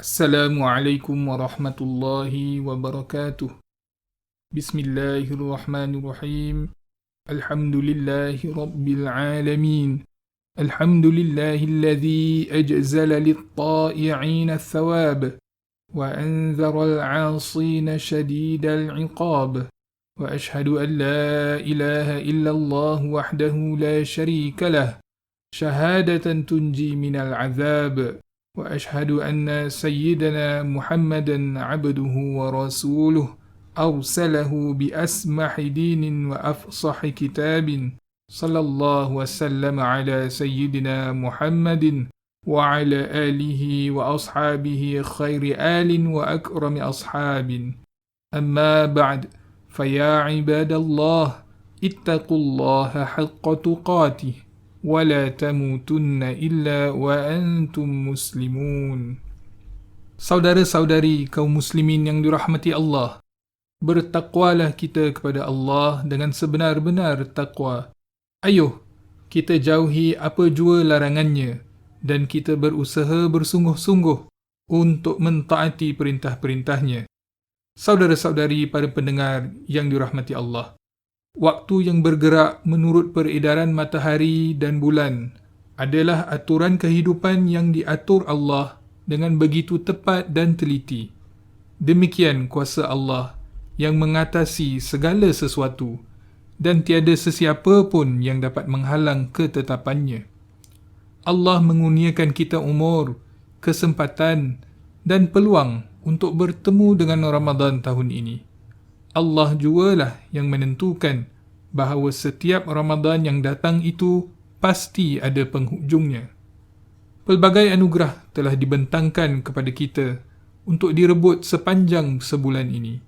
Assalamualaikum warahmatullahi wabarakatuh. Bismillahirrahmanirrahim. Alhamdulillahi rabbil alamin. Alhamdulillahilladzi ajzala lit-ta'i'ina ath-thawab wa anzara al-'asina shadidal 'iqab. Wa ashhadu an la ilaha illallah wahdahu la sharika lah, shahadatan tunji minal 'adzab. وأشهد أن سيدنا محمدا عبده ورسوله أرسله بأسمح دين وأفصح كتاب صلى الله وسلم على سيدنا محمد وعلى آله وأصحابه خير آل وأكرم أصحاب. أما بعد فيا عباد الله اتقوا الله حق تقاته وَلَا تَمُوتُنَّ إِلَّا وَأَنْتُمْ مُسْلِمُونَ. Saudara-saudari kaum muslimin yang dirahmati Allah, bertakwalah kita kepada Allah dengan sebenar-benar takwa. Ayuh, kita jauhi apa jua larangannya dan kita berusaha bersungguh-sungguh untuk mentaati perintah-perintahnya. Saudara-saudari para pendengar yang dirahmati Allah, waktu yang bergerak menurut peredaran matahari dan bulan adalah aturan kehidupan yang diatur Allah dengan begitu tepat dan teliti. Demikian kuasa Allah yang mengatasi segala sesuatu dan tiada sesiapa pun yang dapat menghalang ketetapannya. Allah mengurniakan kita umur, kesempatan dan peluang untuk bertemu dengan Ramadan tahun ini. Allah jugalah yang menentukan bahawa setiap Ramadan yang datang itu pasti ada penghujungnya. Pelbagai anugerah telah dibentangkan kepada kita untuk direbut sepanjang sebulan ini.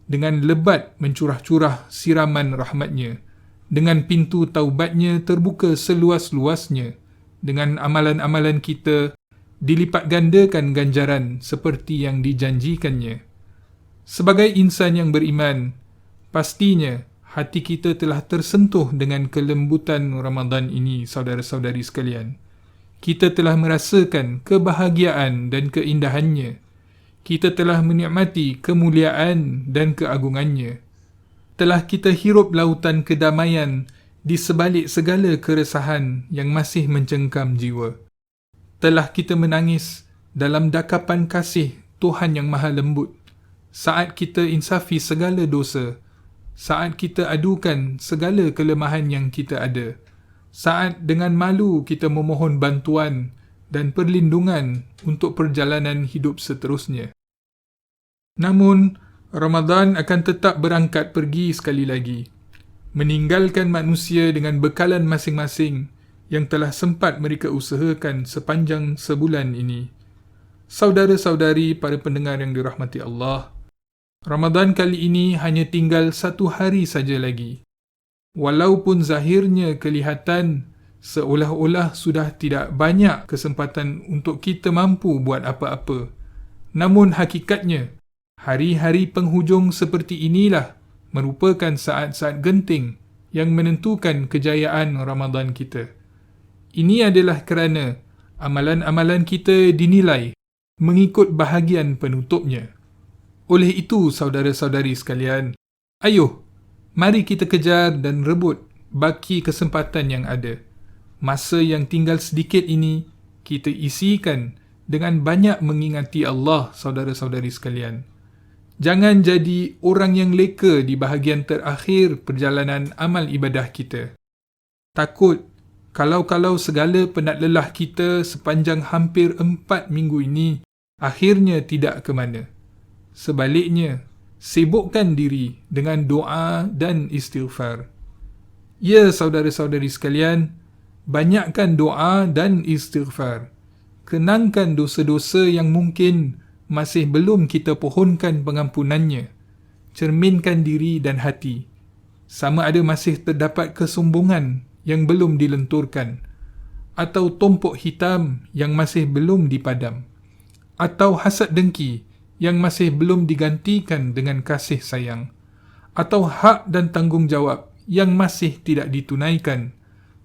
Dengan lebat mencurah-curah siraman rahmatnya, dengan pintu taubatnya terbuka seluas-luasnya, dengan amalan-amalan kita dilipat gandakan ganjaran seperti yang dijanjikannya. Sebagai insan yang beriman, pastinya hati kita telah tersentuh dengan kelembutan Ramadan ini, saudara-saudari sekalian. Kita telah merasakan kebahagiaan dan keindahannya. Kita telah menikmati kemuliaan dan keagungannya. Telah kita hirup lautan kedamaian di sebalik segala keresahan yang masih mencengkam jiwa. Telah kita menangis dalam dakapan kasih Tuhan yang Maha Lembut, saat kita insafi segala dosa, saat kita adukan segala kelemahan yang kita ada, saat dengan malu kita memohon bantuan dan perlindungan untuk perjalanan hidup seterusnya. Namun, Ramadan akan tetap berangkat pergi sekali lagi, meninggalkan manusia dengan bekalan masing-masing yang telah sempat mereka usahakan sepanjang sebulan ini. Saudara-saudari para pendengar yang dirahmati Allah, Ramadan kali ini hanya tinggal 1 hari saja lagi. Walaupun zahirnya kelihatan seolah-olah sudah tidak banyak kesempatan untuk kita mampu buat apa-apa, namun hakikatnya, hari-hari penghujung seperti inilah merupakan saat-saat genting yang menentukan kejayaan Ramadan kita. Ini adalah kerana amalan-amalan kita dinilai mengikut bahagian penutupnya. Oleh itu, saudara-saudari sekalian, ayuh, mari kita kejar dan rebut baki kesempatan yang ada. Masa yang tinggal sedikit ini, kita isikan dengan banyak mengingati Allah, saudara-saudari sekalian. Jangan jadi orang yang leka di bahagian terakhir perjalanan amal ibadah kita. Takut, kalau segala penat lelah kita sepanjang hampir 4 minggu ini, akhirnya tidak ke mana. Sebaliknya, sibukkan diri dengan doa dan istighfar. Ya, saudara-saudari sekalian, banyakkan doa dan istighfar. Kenangkan dosa-dosa yang mungkin masih belum kita pohonkan pengampunannya. Cerminkan diri dan hati. Sama ada masih terdapat kesombongan yang belum dilenturkan, atau tumpuk hitam yang masih belum dipadam, atau hasad dengki yang masih belum digantikan dengan kasih sayang, atau hak dan tanggungjawab yang masih tidak ditunaikan,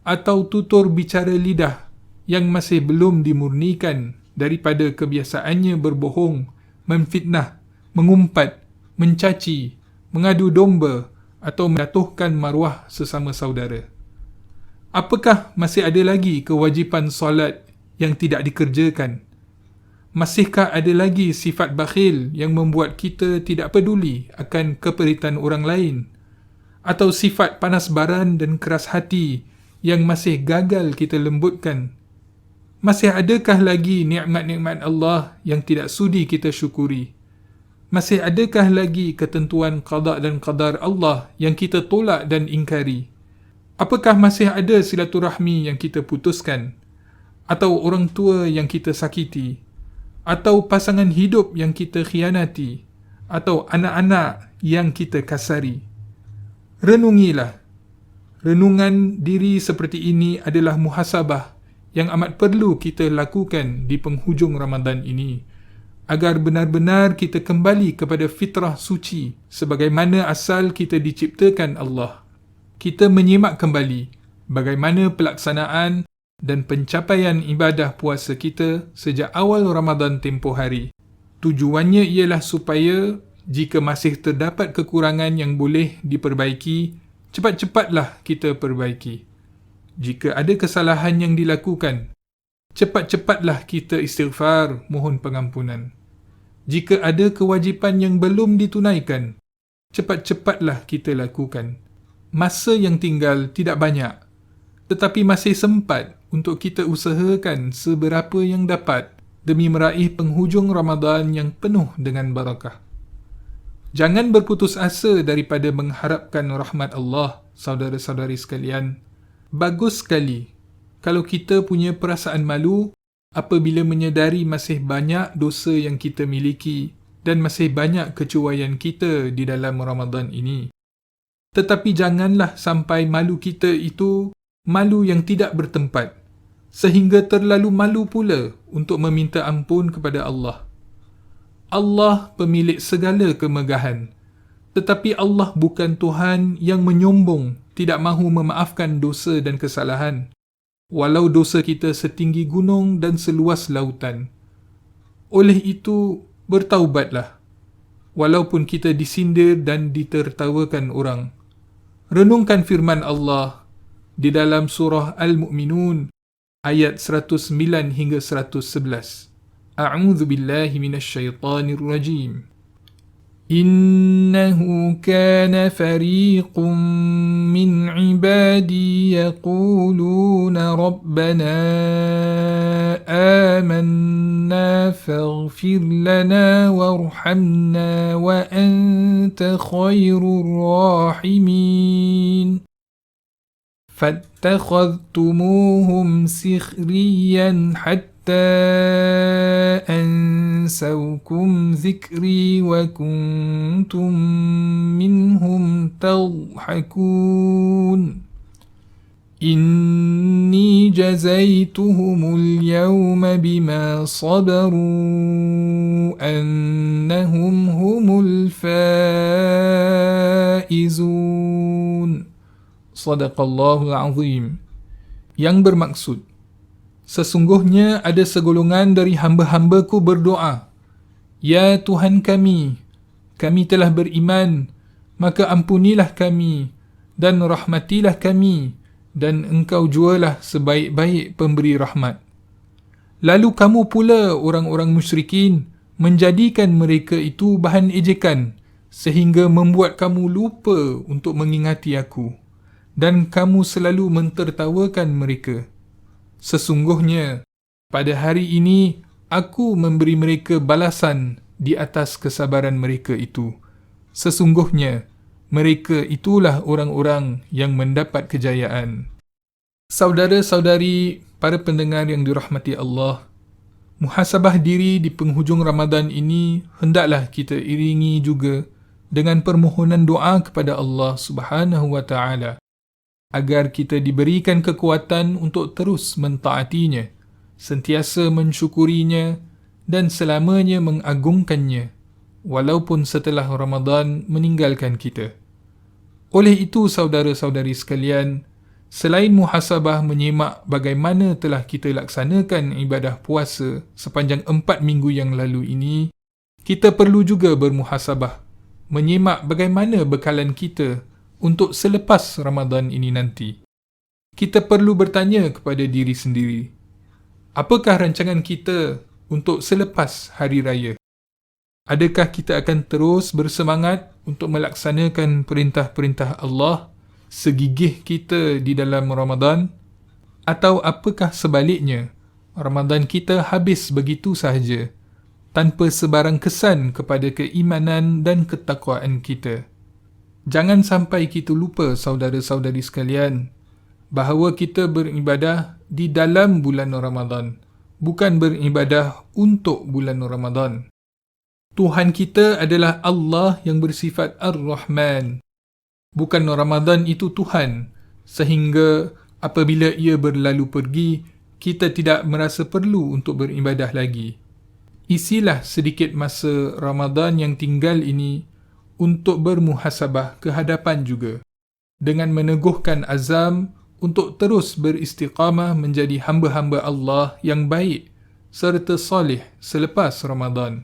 atau tutur bicara lidah yang masih belum dimurnikan daripada kebiasaannya berbohong, memfitnah, mengumpat, mencaci, mengadu domba atau menjatuhkan maruah sesama saudara. Apakah masih ada lagi kewajipan solat yang tidak dikerjakan? Masihkah ada lagi sifat bakhil yang membuat kita tidak peduli akan keperitan orang lain? Atau sifat panas baran dan keras hati yang masih gagal kita lembutkan? Masih adakah lagi nikmat-nikmat Allah yang tidak sudi kita syukuri? Masih adakah lagi ketentuan qada dan qadar Allah yang kita tolak dan ingkari? Apakah masih ada silaturahmi yang kita putuskan? Atau orang tua yang kita sakiti? Atau pasangan hidup yang kita khianati? Atau anak-anak yang kita kasari? Renungilah. Renungan diri seperti ini adalah muhasabah yang amat perlu kita lakukan di penghujung Ramadan ini, agar benar-benar kita kembali kepada fitrah suci sebagaimana asal kita diciptakan Allah. Kita menyimak kembali bagaimana pelaksanaan dan pencapaian ibadah puasa kita sejak awal Ramadan tempoh hari. Tujuannya ialah supaya jika masih terdapat kekurangan yang boleh diperbaiki, cepat-cepatlah kita perbaiki. Jika ada kesalahan yang dilakukan, cepat-cepatlah kita istighfar, mohon pengampunan. Jika ada kewajipan yang belum ditunaikan, cepat-cepatlah kita lakukan. Masa yang tinggal tidak banyak, tetapi masih sempat untuk kita usahakan seberapa yang dapat demi meraih penghujung Ramadan yang penuh dengan barakah. Jangan berputus asa daripada mengharapkan rahmat Allah, saudara-saudari sekalian. Bagus sekali kalau kita punya perasaan malu apabila menyedari masih banyak dosa yang kita miliki dan masih banyak kecuaian kita di dalam Ramadan ini. Tetapi janganlah sampai malu kita itu malu yang tidak bertempat, sehingga terlalu malu pula untuk meminta ampun kepada Allah. Allah pemilik segala kemegahan, tetapi Allah bukan Tuhan yang menyombong, tidak mahu memaafkan dosa dan kesalahan, walau dosa kita setinggi gunung dan seluas lautan. Oleh itu, bertaubatlah, walaupun kita disindir dan ditertawakan orang. Renungkan firman Allah di dalam surah Al-Mu'minun ayat 109 hingga 111. A'udzu billahi minasyaitonir rajim. إنه كان فريق من عبادي يقولون ربنا آمنا فاغفر لنا وارحمنا وأنت خير الراحمين فاتخذتموهم سخريا حتى أنسوكم ذكري وكنتم منهم تضحكون إني جزيتهم اليوم بما صبروا أنهم هم الفائزون صدق الله العظيم. Yang bermaksud, sesungguhnya ada segolongan dari hamba-hambaku berdoa, Ya Tuhan kami telah beriman, maka ampunilah kami dan rahmatilah kami, dan Engkau jualah sebaik-baik pemberi rahmat. Lalu kamu pula orang-orang musyrikin menjadikan mereka itu bahan ejekan, sehingga membuat kamu lupa untuk mengingati aku, dan kamu selalu mentertawakan mereka. Sesungguhnya, pada hari ini, aku memberi mereka balasan di atas kesabaran mereka itu. Sesungguhnya, mereka itulah orang-orang yang mendapat kejayaan. Saudara-saudari, para pendengar yang dirahmati Allah, muhasabah diri di penghujung Ramadan ini hendaklah kita iringi juga dengan permohonan doa kepada Allah Subhanahu wa Ta'ala, agar kita diberikan kekuatan untuk terus mentaatinya, sentiasa mensyukurinya dan selamanya mengagungkannya, walaupun setelah Ramadan meninggalkan kita. Oleh itu, saudara-saudari sekalian, Selain muhasabah menyemak bagaimana telah kita laksanakan ibadah puasa sepanjang 4 minggu yang lalu ini, kita perlu juga bermuhasabah, menyemak bagaimana bekalan kita untuk selepas Ramadan ini nanti. Kita perlu bertanya kepada diri sendiri, apakah rancangan kita untuk selepas Hari Raya? Adakah kita akan terus bersemangat untuk melaksanakan perintah-perintah Allah segigih kita di dalam Ramadan? Atau apakah sebaliknya, Ramadan kita habis begitu sahaja, tanpa sebarang kesan kepada keimanan dan ketakwaan kita? Jangan sampai kita lupa, saudara-saudari sekalian, bahawa kita beribadah di dalam bulan Ramadan, bukan beribadah untuk bulan Ramadan. Tuhan kita adalah Allah yang bersifat Ar-Rahman. Bukan Ramadan itu Tuhan, sehingga apabila ia berlalu pergi, kita tidak merasa perlu untuk beribadah lagi. Isilah sedikit masa Ramadan yang tinggal ini untuk bermuhasabah ke hadapan juga, dengan meneguhkan azam untuk terus beristiqamah menjadi hamba-hamba Allah yang baik serta soleh selepas Ramadan.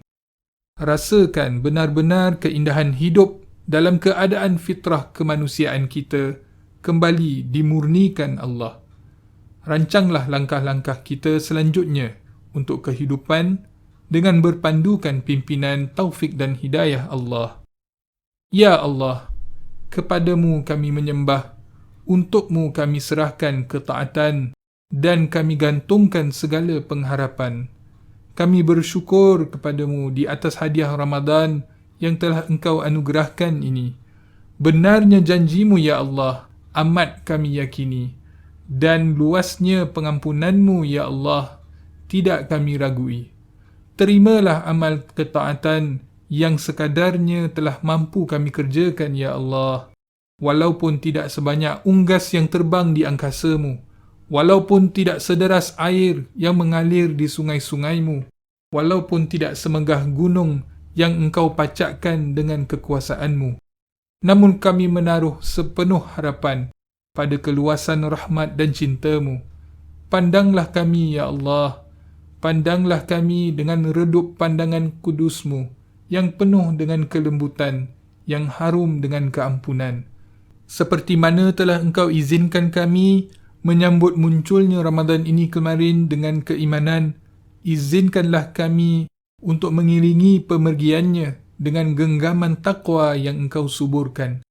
Rasakan benar-benar keindahan hidup dalam keadaan fitrah kemanusiaan kita kembali dimurnikan Allah. Rancanglah langkah-langkah kita selanjutnya untuk kehidupan dengan berpandukan pimpinan taufik dan hidayah Allah. Ya Allah, kepadamu kami menyembah, untukmu kami serahkan ketaatan dan kami gantungkan segala pengharapan. Kami bersyukur kepadamu di atas hadiah Ramadan yang telah engkau anugerahkan ini. Benarnya janjimu ya Allah, amat kami yakini. Dan luasnya pengampunanmu ya Allah, tidak kami ragui. Terimalah amal ketaatan yang sekadarnya telah mampu kami kerjakan ya Allah. Walaupun tidak sebanyak unggas yang terbang di angkasamu, walaupun tidak sederas air yang mengalir di sungai-sungaimu, walaupun tidak semegah gunung yang engkau pacakkan dengan kekuasaanmu, namun kami menaruh sepenuh harapan pada keluasan rahmat dan cintamu. Pandanglah kami ya Allah, pandanglah kami dengan redup pandangan kudusmu yang penuh dengan kelembutan, yang harum dengan keampunan. Seperti mana telah engkau izinkan kami menyambut munculnya Ramadan ini kemarin dengan keimanan, izinkanlah kami untuk mengiringi pemergiannya dengan genggaman takwa yang engkau suburkan.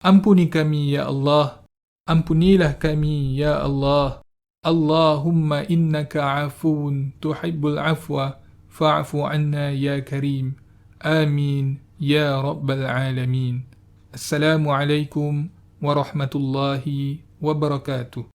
Ampuni kami ya Allah, ampunilah kami ya Allah. Allahumma innaka afun tuhibbul afwa fa'fu anna ya karim. Amin ya rabbal alamin. Assalamualaikum warahmatullahi wabarakatuh.